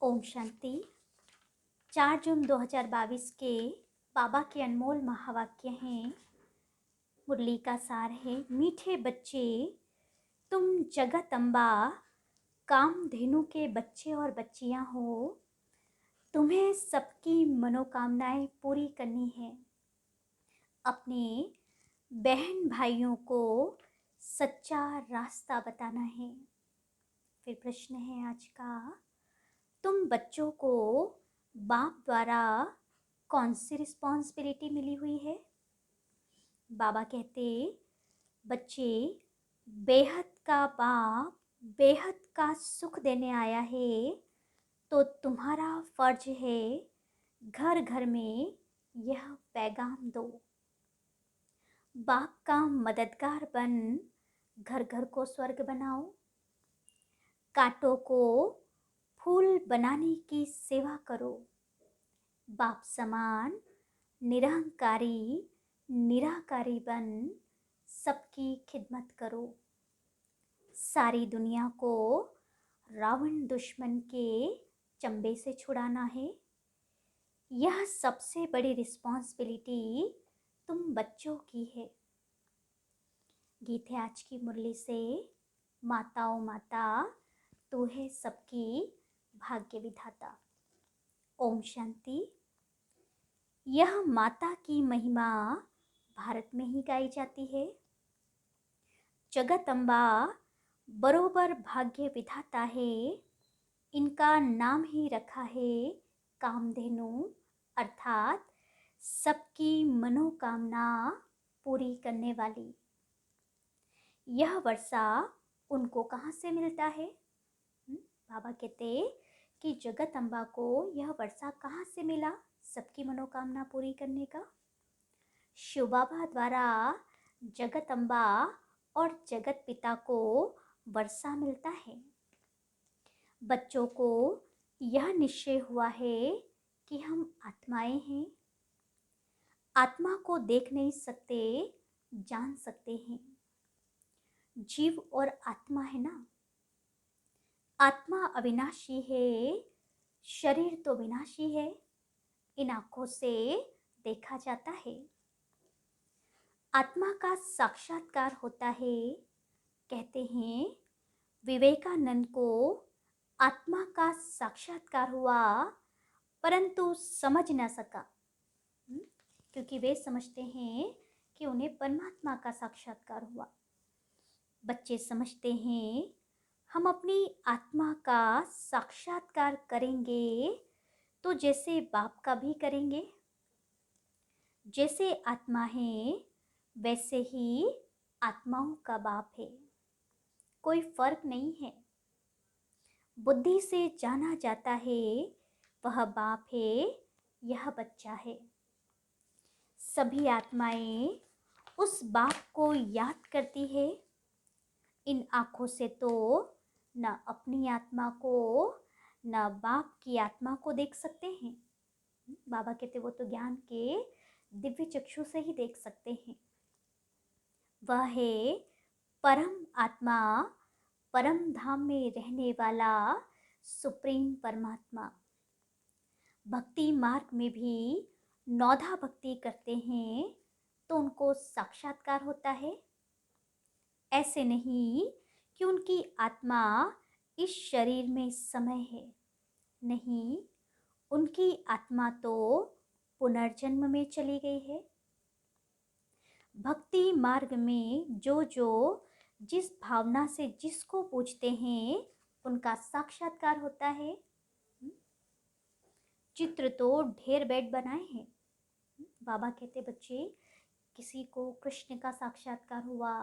ओम शांति। 4 जून 2022 के बाबा के अनमोल महावाक्य हैं। मुरली का सार है, मीठे बच्चे तुम जगत अम्बा कामधेनु के बच्चे और बच्चियां हो। तुम्हें सबकी मनोकामनाएं पूरी करनी है। अपने बहन भाइयों को सच्चा रास्ता बताना है। फिर प्रश्न है आज का, तुम बच्चों को बाप द्वारा कौन सी रिस्पॉन्सिबिलिटी मिली हुई है? बाबा कहते, बच्चे बेहद का बाप बेहद का सुख देने आया है, तो तुम्हारा फर्ज है घर घर में यह पैगाम दो। बाप का मददगार बन घर घर को स्वर्ग बनाओ। कांटों को फूल बनाने की सेवा करो। बाप समान निरहंकारी निराकारी बन सबकी खिदमत करो। सारी दुनिया को रावण दुश्मन के चंबे से छुड़ाना है। यह सबसे बड़ी रिस्पॉन्सिबिलिटी तुम बच्चों की है। गीत है आज की मुरली से, माताओं माता तू है सबकी भाग्य विधाता। ओम शांति। यह माता की महिमा भारत में ही गाई जाती है। जगत अम्बा बरोबर भाग्य विधाता है। इनका नाम ही रखा है कामधेनु, अर्थात सबकी मनोकामना पूरी करने वाली। यह वर्षा उनको कहाँ से मिलता है? बाबा कहते कि जगत अम्बा को यह वर्षा कहाँ से मिला सबकी मनोकामना पूरी करने का? शिव बाबा द्वारा जगत अम्बा और जगत पिता को वर्षा मिलता है। बच्चों को यह निश्चय हुआ है कि हम आत्माएं हैं। आत्मा को देख नहीं सकते, जान सकते हैं। जीव और आत्मा है ना। आत्मा अविनाशी है, शरीर तो विनाशी है। इन आंखों से देखा जाता है। आत्मा का साक्षात्कार होता है। कहते हैं विवेकानंद को आत्मा का साक्षात्कार हुआ, परंतु समझ न सका, क्योंकि वे समझते हैं कि उन्हें परमात्मा का साक्षात्कार हुआ। बच्चे समझते हैं हम अपनी आत्मा का साक्षात्कार करेंगे तो जैसे बाप का भी करेंगे। जैसे आत्मा है वैसे ही आत्माओं का बाप है। कोई फर्क नहीं है। बुद्धि से जाना जाता है वह बाप है, यह बच्चा है। सभी आत्माएं उस बाप को याद करती है। इन आँखों से तो न अपनी आत्मा को न बाप की आत्मा को देख सकते हैं। बाबा कहते वो तो ज्ञान के दिव्य चक्षु से ही देख सकते हैं। वह है परम आत्मा, परम धाम में रहने वाला सुप्रीम परमात्मा। भक्ति मार्ग में भी नौधा भक्ति करते हैं तो उनको साक्षात्कार होता है। ऐसे नहीं कि उनकी आत्मा इस शरीर में समय है। नहीं, उनकी आत्मा तो पुनर्जन्म में चली गई है। भक्ति मार्ग में जो जिस भावना से जिसको पूछते हैं उनका साक्षात्कार होता है। चित्र तो ढेर बेड बनाए हैं। बाबा कहते बच्चे किसी को कृष्ण का साक्षात्कार हुआ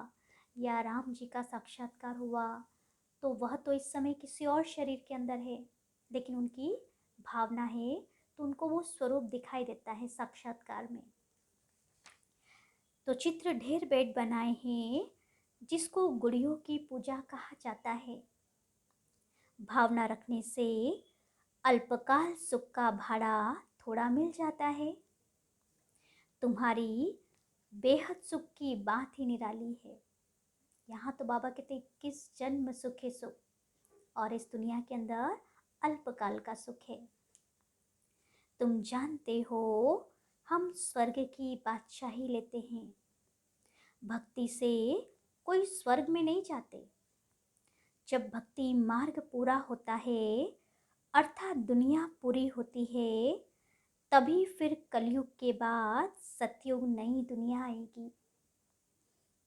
या राम जी का साक्षात्कार हुआ तो वह तो इस समय किसी और शरीर के अंदर है, लेकिन उनकी भावना है तो उनको वो स्वरूप दिखाई देता है साक्षात्कार में। तो चित्र ढेर बेड बनाए हैं जिसको गुड़ियों की पूजा कहा जाता है। भावना रखने से अल्पकाल सुख का भाड़ा थोड़ा मिल जाता है। तुम्हारी बेहद सुख की बात ही निराली है। यहाँ तो बाबा कहते 21 जन्म सुखे सुख, और इस दुनिया के अंदर अल्पकाल का सुख है। तुम जानते हो, हम स्वर्ग की बादशाही लेते हैं। भक्ति से कोई स्वर्ग में नहीं जाते। जब भक्ति मार्ग पूरा होता है, अर्थात दुनिया पूरी होती है, तभी फिर कलयुग के बाद सतयुग नई दुनिया आएगी।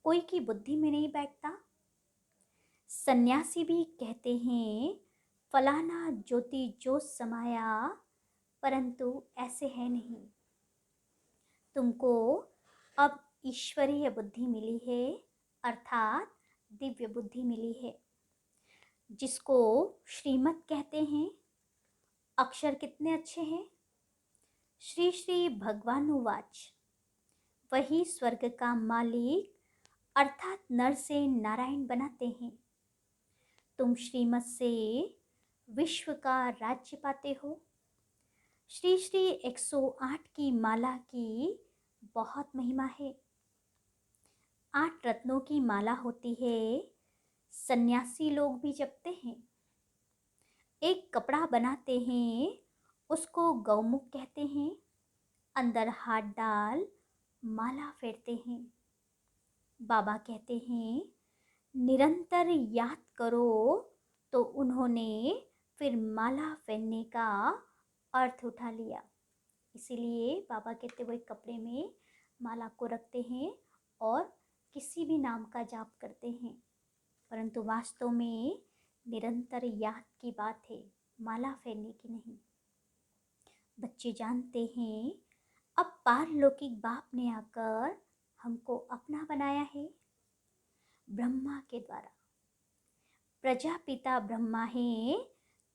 कोई की बुद्धि में नहीं बैठता। सन्यासी भी कहते हैं फलाना ज्योति जो समाया, परंतु ऐसे है नहीं। तुमको अब ईश्वरीय बुद्धि मिली है, अर्थात दिव्य बुद्धि मिली है, जिसको श्रीमत कहते हैं। अक्षर कितने अच्छे हैं। श्री श्री भगवानुवाच, वही स्वर्ग का मालिक अर्थात नर से नारायण बनाते हैं। तुम श्रीमत से विश्व का राज्य पाते हो। श्री श्री 108 की माला की बहुत महिमा है। 8 रत्नों की माला होती है, सन्यासी लोग भी जपते हैं। एक कपड़ा बनाते हैं, उसको गौमुख कहते हैं। अंदर हाथ डाल माला फेरते हैं। बाबा कहते हैं निरंतर याद करो, तो उन्होंने फिर माला पहनने का अर्थ उठा लिया। इसीलिए बाबा कहते हुए कपड़े में माला को रखते हैं और किसी भी नाम का जाप करते हैं, परंतु वास्तव में निरंतर याद की बात है, माला फेरने की नहीं। बच्चे जानते हैं अब पारलौकिक बाप ने आकर हमको अपना बनाया है। ब्रह्मा के द्वारा प्रजापिता ब्रह्मा है,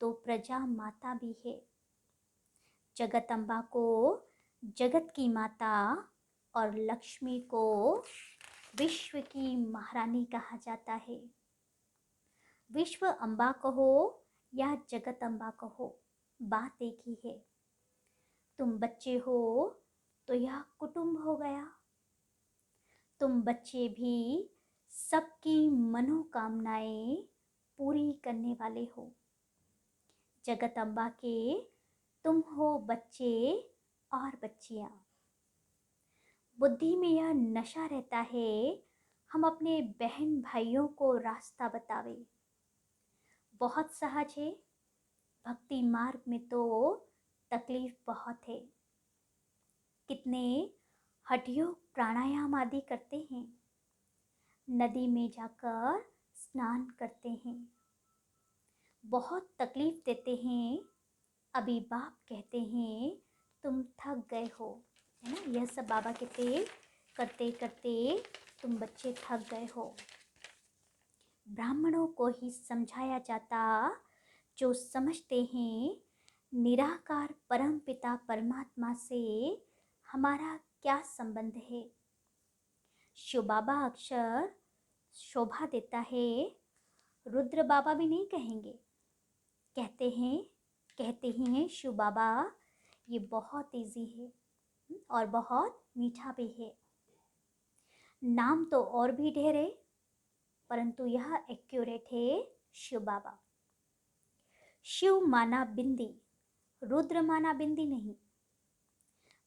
तो प्रजा माता भी है। जगत अम्बा को जगत की माता और लक्ष्मी को विश्व की महारानी कहा जाता है। विश्व अम्बा कहो या जगत अम्बा कहो, बात एक ही है। तुम बच्चे हो तो यह कुटुंब हो गया। तुम बच्चे भी सबकी मनोकामनाएं पूरी करने वाले हो। जगत अम्बा के तुम हो बच्चे और बच्चियां। बुद्धि में यह नशा रहता है, हम अपने बहन भाइयों को रास्ता बतावे। बहुत सहज है, भक्ति मार्ग में तो तकलीफ बहुत है। कितने हठयोग प्राणायाम आदि करते हैं, नदी में जाकर स्नान करते हैं, बहुत तकलीफ देते हैं। अभी बाप कहते हैं तुम थक गए हो, है ना। यह सब बाबा कहते करते करते तुम बच्चे थक गए हो। ब्राह्मणों को ही समझाया जाता, जो समझते हैं निराकार परम पिता परमात्मा से हमारा क्या संबंध है। शिव बाबा अक्षर शोभा देता है, रुद्र बाबा भी नहीं कहेंगे। कहते ही हैं शिव बाबा ये बहुत इजी है और बहुत मीठा भी है। नाम तो और भी ढेर है, परंतु यह एक्यूरेट है शिव बाबा। शिव माना बिंदी, रुद्र माना बिंदी नहीं।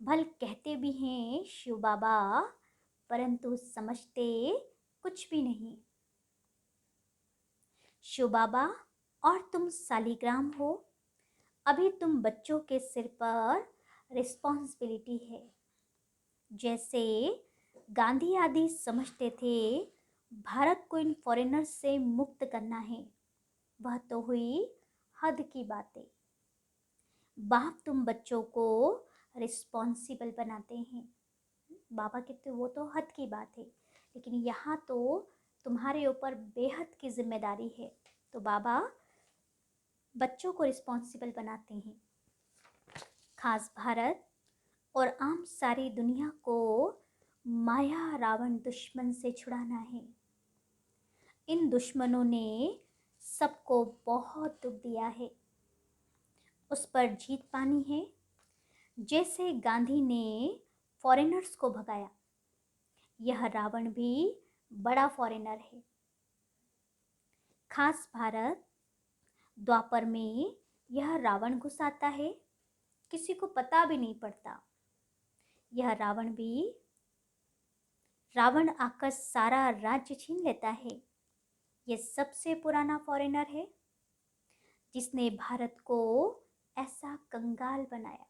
भल कहते भी हैं शिव बाबा, परंतु समझते कुछ भी नहीं। शिव बाबा और तुम सालिग्राम हो। अभी तुम बच्चों के सिर पर रिस्पॉन्सिबिलिटी है। जैसे गांधी आदि समझते थे भारत को इन फॉरेनर्स से मुक्त करना है, वह तो हुई हद की बातें। बाप तुम बच्चों को रिस्पॉन्सिबल बनाते हैं। बाबा कहते वो तो हद की बात है, लेकिन यहाँ तो तुम्हारे ऊपर बेहद की जिम्मेदारी है। तो बाबा बच्चों को रिस्पॉन्सिबल बनाते हैं। खास भारत और आम सारी दुनिया को माया रावण दुश्मन से छुड़ाना है। इन दुश्मनों ने सबको बहुत दुख दिया है, उस पर जीत पानी है। जैसे गांधी ने फॉरेनर्स को भगाया, यह रावण भी बड़ा फॉरेनर है। खास भारत द्वापर में यह रावण घुसाता है, किसी को पता भी नहीं पड़ता। यह रावण आकर सारा राज्य छीन लेता है। यह सबसे पुराना फॉरेनर है जिसने भारत को ऐसा कंगाल बनाया।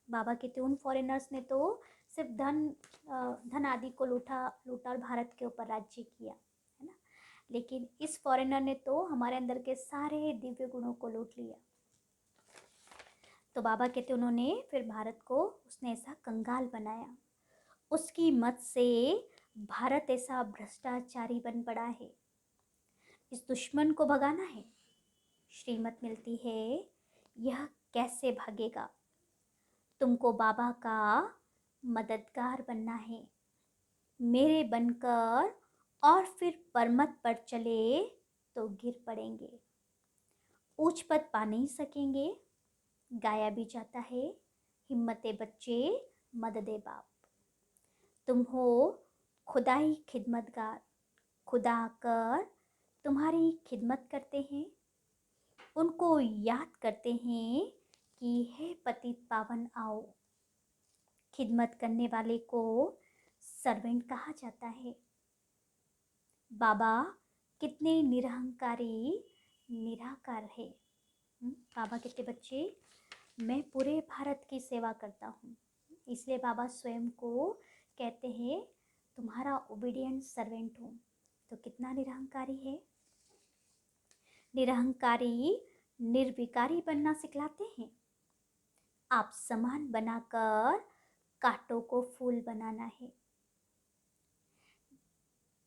बाबा कहते उन फॉरेनर्स ने तो सिर्फ धन आदि को लूटा और भारत के ऊपर राज्य किया, है ना। लेकिन इस फॉरेनर ने तो हमारे अंदर के सारे दिव्य गुणों को लूट लिया। तो बाबा कहते उन्होंने फिर भारत को उसने ऐसा कंगाल बनाया। उसकी मत से भारत ऐसा भ्रष्टाचारी बन पड़ा है। इस दुश्मन को भगाना है। श्रीमत मिलती है, यह कैसे भागेगा? तुमको बाबा का मददगार बनना है, मेरे बनकर, और फिर परमत पर चले तो गिर पड़ेंगे, ऊंच पद पा नहीं सकेंगे। गाया भी जाता है, हिम्मते बच्चे मददे बाप। तुम हो खुदाई खिदमतगार, खुदा आकर तुम्हारी खिदमत करते हैं, उनको याद करते हैं कि हे पतित पावन आओ। खिदमत करने वाले को सर्वेंट कहा जाता है। बाबा कितने निरहंकारी निराकार है। बाबा कहते बच्चे मैं पूरे भारत की सेवा करता हूँ, इसलिए बाबा स्वयं को कहते हैं तुम्हारा ओबीडियंट सर्वेंट हूँ। तो कितना निरहंकारी है। निरहंकारी निर्विकारी बनना सिखलाते हैं। आप समान बनाकर कांटों को फूल बनाना है।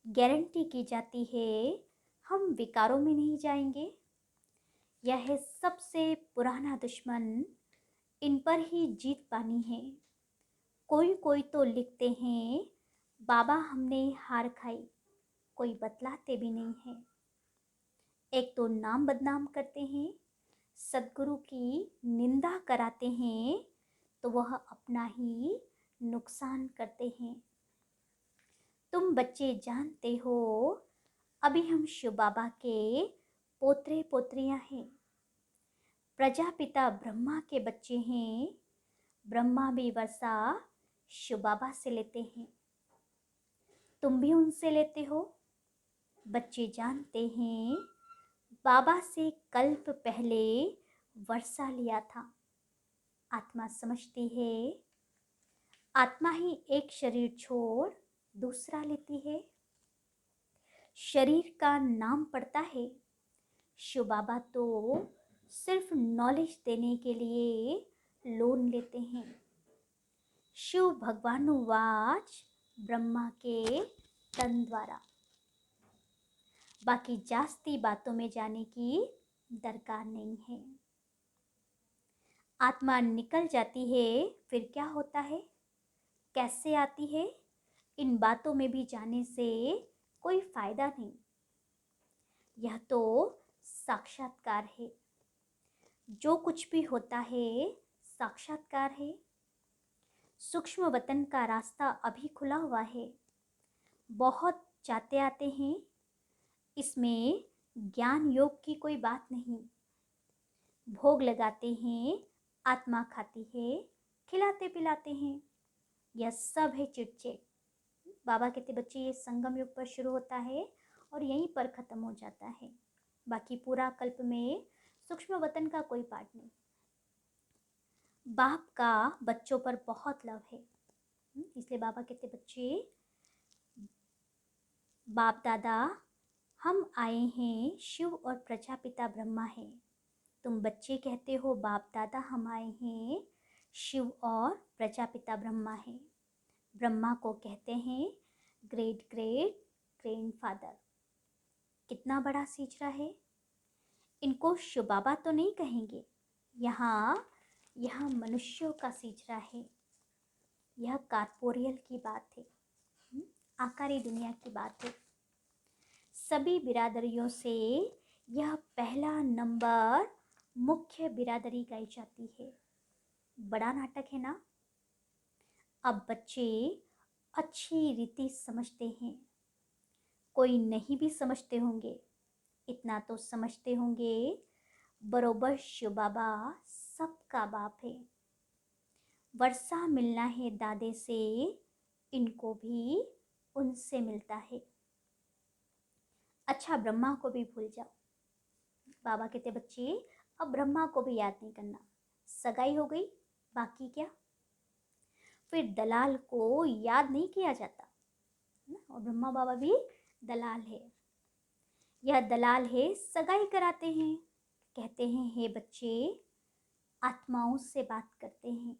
गारंटी की जाती है हम विकारों में नहीं जाएंगे। यह है सबसे पुराना दुश्मन, इन पर ही जीत पानी है। कोई कोई तो लिखते हैं बाबा हमने हार खाई, कोई बतलाते भी नहीं है। एक तो नाम बदनाम करते हैं, सदगुरु की निंदा कराते हैं, तो वह अपना ही नुकसान करते हैं। तुम बच्चे जानते हो अभी हम शिव बाबा के पोत्रे पोत्रियां हैं। प्रजापिता ब्रह्मा के बच्चे हैं। ब्रह्मा भी वर्षा शिव बाबा से लेते हैं, तुम भी उनसे लेते हो। बच्चे जानते हैं बाबा से कल्प पहले वर्षा लिया था। आत्मा समझती है आत्मा ही एक शरीर छोड़ दूसरा लेती है। शरीर का नाम पड़ता है। शिव बाबा तो सिर्फ नॉलेज देने के लिए लोन लेते हैं। शिव भगवानुवाच ब्रह्मा के तन द्वारा। बाकी जास्ती बातों में जाने की दरकार नहीं है। आत्मा निकल जाती है फिर क्या होता है, कैसे आती है, इन बातों में भी जाने से कोई फायदा नहीं। यह तो साक्षात्कार है। जो कुछ भी होता है साक्षात्कार है। सूक्ष्म वतन का रास्ता अभी खुला हुआ है। बहुत जाते आते हैं। इसमें ज्ञान योग की कोई बात नहीं। भोग लगाते हैं, आत्मा खाती है, खिलाते पिलाते हैं, यह सब है चिटचिट। बाबा कहते बच्चे ये संगम युग पर शुरू होता है और यहीं पर ख़त्म हो जाता है। बाकी पूरा कल्प में सूक्ष्म वतन का कोई पार्ट नहीं। बाप का बच्चों पर बहुत लव है, इसलिए बाबा कहते बच्चे बाप दादा हम आए हैं शिव और प्रजापिता ब्रह्मा है। तुम बच्चे कहते हो बाप दादा हम आए हैं शिव और प्रजापिता ब्रह्मा है। ब्रह्मा को कहते हैं ग्रेट ग्रेट ग्रैंडफादर। कितना बड़ा सीजरा है। इनको शिव बाबा तो नहीं कहेंगे। यहाँ मनुष्यों का सीजरा है। यह कार्पोरियल की बात है, आकारी दुनिया की बात है। सभी बिरादरियों से यह पहला नंबर मुख्य बिरादरी गाई जाती है। बड़ा नाटक है ना। अब बच्चे अच्छी रीति समझते हैं। कोई नहीं भी समझते होंगे, इतना तो समझते होंगे बरोबर शिव बाबा सबका बाप है। वर्षा मिलना है दादे से, इनको भी उनसे मिलता है। अच्छा, ब्रह्मा को भी भूल जाओ। बाबा कहते बच्चे अब ब्रह्मा को भी याद नहीं करना, सगाई हो गई, बाकी क्या। फिर दलाल को याद नहीं किया जाता ना, और ब्रह्मा बाबा भी दलाल है। यह दलाल है, सगाई कराते हैं, कहते हैं हे बच्चे आत्माओं से बात करते हैं।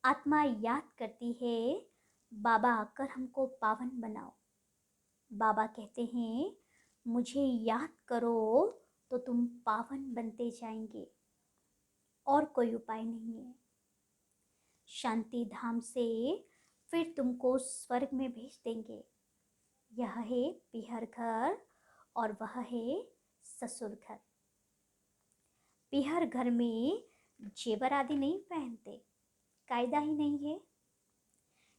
आत्मा याद करती है बाबा आकर हमको पावन बनाओ। बाबा कहते हैं मुझे याद करो तो तुम पावन बनते जाएंगे, और कोई उपाय नहीं है। शांति धाम से फिर तुमको स्वर्ग में भेज देंगे। यह है पीहर घर और वह है ससुर घर। पीहर घर में जेवर आदि नहीं पहनते, कायदा ही नहीं है।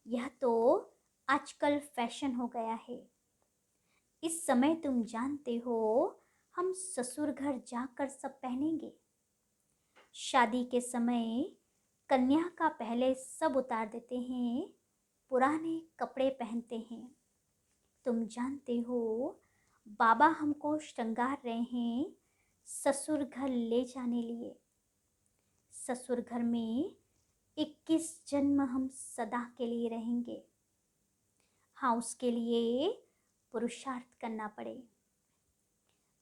यह तो आजकल फैशन हो गया है। इस समय तुम जानते हो हम ससुर घर जाकर सब पहनेंगे। शादी के समय कन्या का पहले सब उतार देते हैं, पुराने कपड़े पहनते हैं। तुम जानते हो बाबा हमको श्रृंगार रहे हैं ससुर घर ले जाने लिए। ससुर घर में 21 जन्म हम सदा के लिए रहेंगे। हाँ, उसके लिए पुरुषार्थ करना पड़े,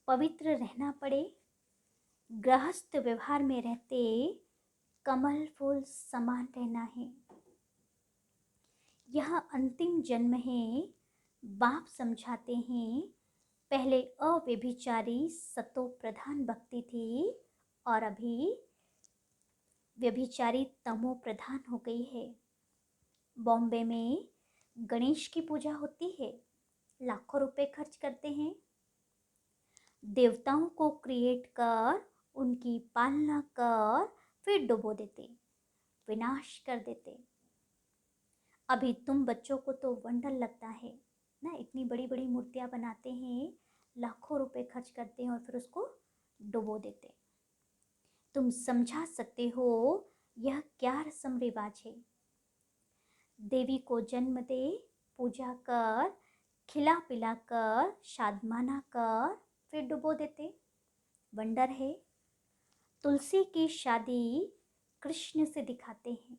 पवित्र रहना पड़े। गृहस्थ व्यवहार में रहते कमल फूल समान रहना है। यह अंतिम जन्म है। बाप समझाते हैं पहले अव्यभिचारी सतो प्रधान भक्ति थी और अभी व्यभिचारी तमो प्रधान हो गई है। बॉम्बे में गणेश की पूजा होती है, लाखों रुपए खर्च करते हैं। देवताओं को क्रिएट कर उनकी पालना कर फिर डुबो देते, विनाश कर देते। अभी तुम बच्चों को तो वंडर लगता है ना, इतनी बड़ी बड़ी मूर्तियां बनाते हैं, लाखों रुपए खर्च करते हैं और फिर उसको डुबो देते। तुम समझा सकते हो यह क्या रस्म रिवाज है। देवी को जन्म दे, पूजा कर, खिला पिला कर, शादमाना कर, फिर डुबो देते, वंडर है। तुलसी की शादी कृष्ण से दिखाते हैं,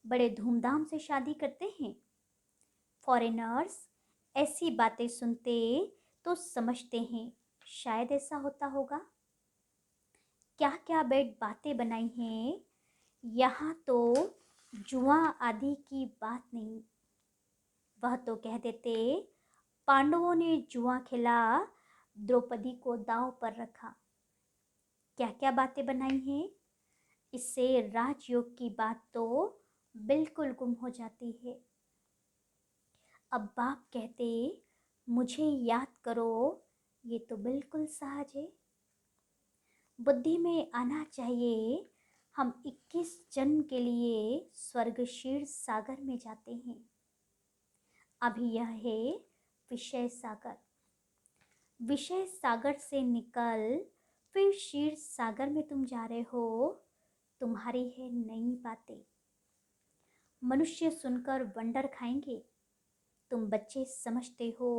बड़े धूमधाम से शादी करते हैं। फॉरेनर्स ऐसी बातें सुनते तो समझते हैं शायद ऐसा होता होगा। क्या क्या बेड बातें बनाई हैं, यहाँ तो जुआ आदि की बात नहीं। वह तो कह देते पांडवों ने जुआ खेला, द्रौपदी को दांव पर रखा। क्या क्या बातें बनाई हैं, इससे राजयोग की बात तो बिल्कुल गुम हो जाती है। अब बाप कहते मुझे याद करो, ये तो बिल्कुल सहज है। बुद्धि में आना चाहिए हम 21 जन्म के लिए स्वर्ग क्षीर सागर में जाते हैं। अभी यह है विषय सागर। विषय सागर से निकल फिर क्षीर सागर में तुम जा रहे हो। तुम्हारी है नई बातें, मनुष्य सुनकर वंडर खाएंगे। तुम बच्चे समझते हो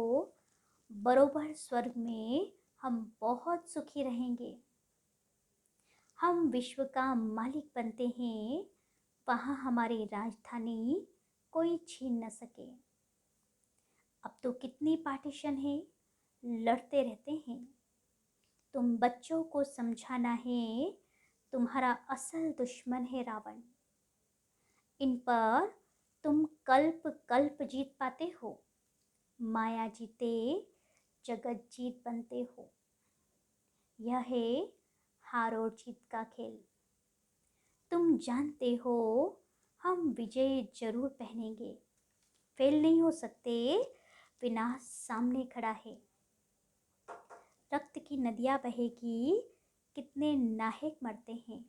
बरोबर स्वर्ग में हम बहुत सुखी रहेंगे। हम विश्व का मालिक बनते हैं, वहाँ हमारी राजधानी कोई छीन न सके। अब तो कितनी पार्टीशन है, लड़ते रहते हैं। तुम बच्चों को समझाना है तुम्हारा असल दुश्मन है रावण। इन पर तुम कल्प कल्प जीत पाते हो, माया जीते जगत जीत बनते हो। यह है हार और जीत का खेल। तुम जानते हो हम विजय जरूर पहनेंगे, फेल नहीं हो सकते। विनाश सामने खड़ा है, रक्त की नदियाँ बहेगी, कितने नाहक मरते हैं।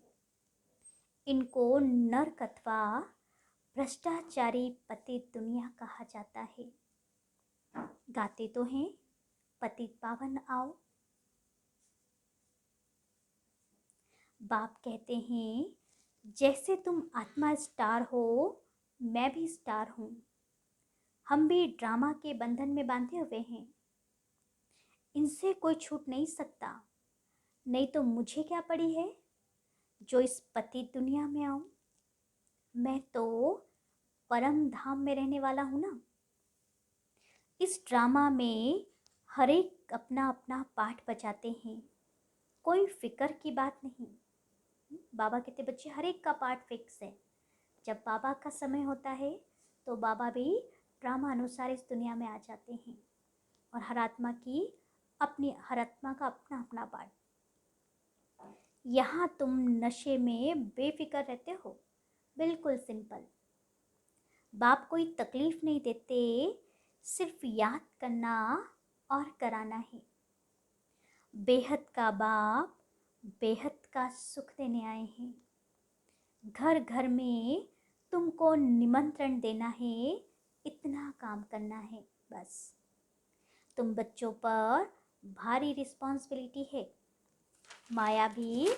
इनको नरक अथवा भ्रष्टाचारी पतित दुनिया कहा जाता है। गाते तो हैं पतित पावन आओ। बाप कहते हैं, जैसे तुम आत्मा स्टार हो, मैं भी स्टार हूँ। हम भी ड्रामा के बंधन में बांधे हुए हैं, इनसे कोई छूट नहीं सकता। नहीं तो मुझे क्या पड़ी है जो इस पतित दुनिया में आऊं। मैं तो परम धाम में रहने वाला हूं ना। इस ड्रामा में हर एक अपना अपना पार्ट बजाते हैं, कोई फिक्र की बात नहीं। बाबा कहते बच्चे हर एक का पार्ट फिक्स है। जब बाबा का समय होता है तो बाबा भी ड्रामा अनुसार इस दुनिया में आ जाते हैं, और हर आत्मा का अपना अपना पार्ट। यहाँ तुम नशे में बेफिक्र रहते हो, बिल्कुल सिंपल। बाप कोई तकलीफ नहीं देते, सिर्फ याद करना और कराना है। बेहद का बाप बेहद का सुख देने आए हैं। घर घर में तुमको निमंत्रण देना है, इतना काम करना है बस। तुम बच्चों पर भारी रिस्पॉन्सिबिलिटी है। माया भी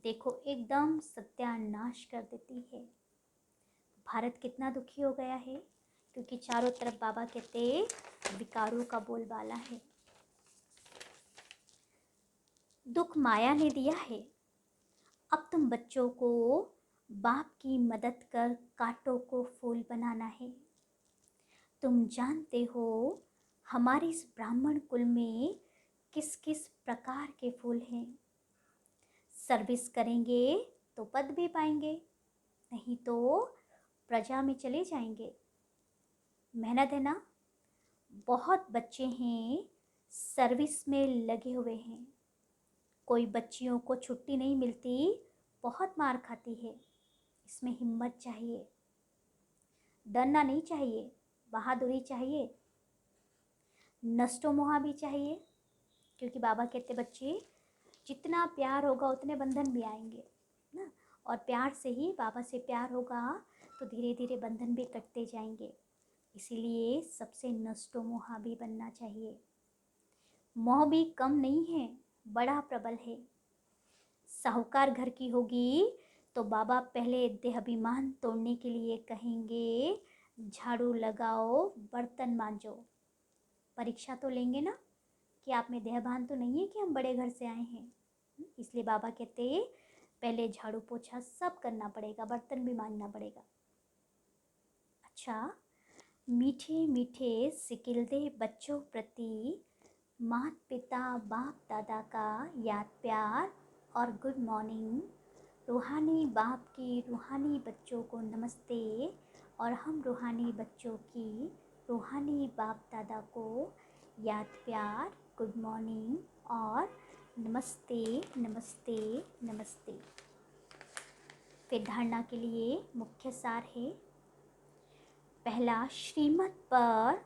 देखो एकदम सत्यानाश कर देती है। भारत कितना दुखी हो गया है, क्योंकि चारों तरफ बाबा कहते विकारों का बोलबाला है। दुख माया ने दिया है। अब तुम बच्चों को बाप की मदद कर कांटों को फूल बनाना है। तुम जानते हो हमारे इस ब्राह्मण कुल में किस किस प्रकार के फूल हैं। सर्विस करेंगे तो पद भी पाएंगे, नहीं तो प्रजा में चले जाएंगे। मेहनत है ना। बहुत बच्चे हैं सर्विस में लगे हुए हैं। कोई बच्चियों को छुट्टी नहीं मिलती, बहुत मार खाती है। इसमें हिम्मत चाहिए, डरना नहीं चाहिए, बहादुरी चाहिए, नष्टो मोहा भी चाहिए। क्योंकि बाबा कहते बच्चे जितना प्यार होगा उतने बंधन भी आएंगे ना। और प्यार से ही, बाबा से प्यार होगा तो धीरे धीरे बंधन भी कटते जाएंगे। इसीलिए सबसे नष्टो मोहा भी बनना चाहिए। मोह भी कम नहीं है, बड़ा प्रबल है। साहूकार घर की होगी तो बाबा पहले देहाभिमान तोड़ने के लिए कहेंगे, झाड़ू लगाओ, बर्तन मांजो। परीक्षा तो लेंगे ना कि आप में देहभान तो नहीं है कि हम बड़े घर से आए हैं। इसलिए बाबा कहते पहले झाड़ू पोछा सब करना पड़ेगा, बर्तन भी मांजना पड़ेगा। अच्छा, मीठे मीठे सिकिलदे बच्चों प्रति माता पिता बाप दादा का याद प्यार और गुड मॉर्निंग। रूहानी बाप की रूहानी बच्चों को नमस्ते, और हम रूहानी बच्चों की रूहानी बाप दादा को याद प्यार, गुड मॉर्निंग और नमस्ते नमस्ते नमस्ते। फिर धारणा के लिए मुख्य सार है। पहला, श्रीमत पर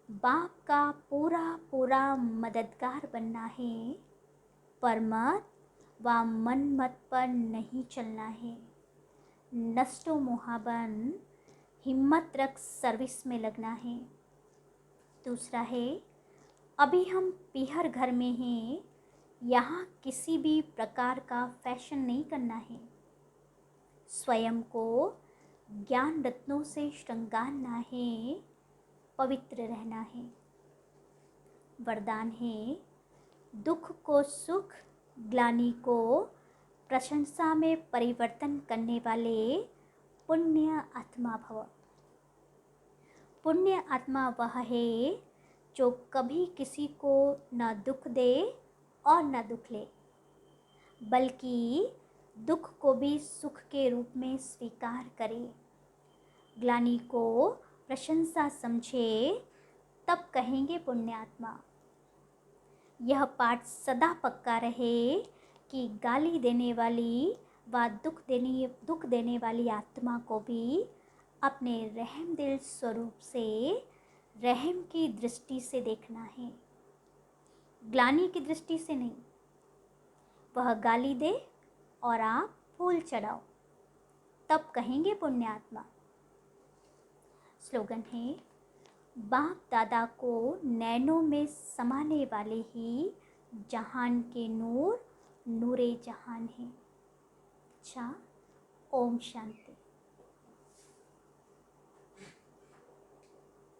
बाप का पूरा पूरा मददगार बनना है। परमत व मनमत पर नहीं चलना है। नष्टो मोहाबन, हिम्मत रख सर्विस में लगना है। दूसरा है, अभी हम पीहर घर में हैं, यहाँ किसी भी प्रकार का फैशन नहीं करना है। स्वयं को ज्ञान रत्नों से श्रृंगारना है, पवित्र रहना है। वरदान है, दुख को सुख, ग्लानि को प्रशंसा में परिवर्तन करने वाले पुण्य आत्मा भव। पुण्य आत्मा वह है जो कभी किसी को न दुख दे और न दुख ले, बल्कि दुख को भी सुख के रूप में स्वीकार करे। ग्लानि को प्रशंसा समझे, तब कहेंगे पुण्यात्मा। यह पाठ सदा पक्का रहे कि गाली देने वाली व दुख देने वाली आत्मा को भी अपने रहम दिल स्वरूप से, रहम की दृष्टि से देखना है, ग्लानि की दृष्टि से नहीं। वह गाली दे और आप फूल चढ़ाओ, तब कहेंगे पुण्यात्मा। स्लोगन है, बाप दादा को नैनों में समाने वाले ही जहान के नूर नूरे जहान है। अच्छा, ओम शांति।